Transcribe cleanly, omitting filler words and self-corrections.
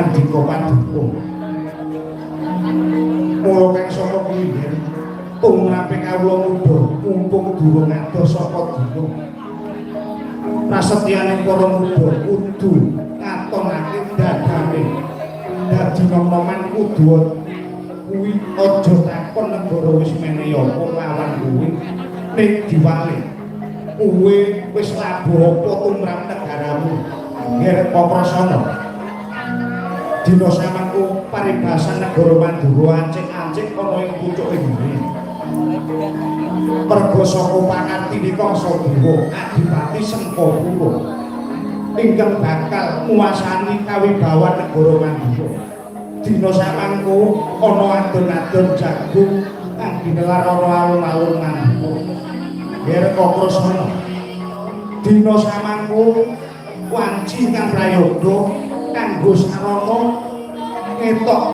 ngandika Paduka. Mula kang saka pinggir tumrape kawula muda mumpung durung adoh saka dina. Prasetyaning para muda kudu ngatonake dadane. Dadi nom-noman kudu kuwi aja takon negara wis menehi apa lawan kuwi ning diwali. Kuwi wis labuh apa tumrap negaramu. Nger Paprasana. Dina samangku paribasan negara Mandura ancik-ancik ana ing pucuke mburi. Merga saka pakartine Kangsa Dewa Adipati Sempawura ingkang bakal nguwasani kawibawan negara Mandura. Dina samangku ana adon-adon jagung kang ginelar ana alun-alun Mandura. Nger Paprasana. Dina samangku wanci kang prayoga kanggo sarana ketok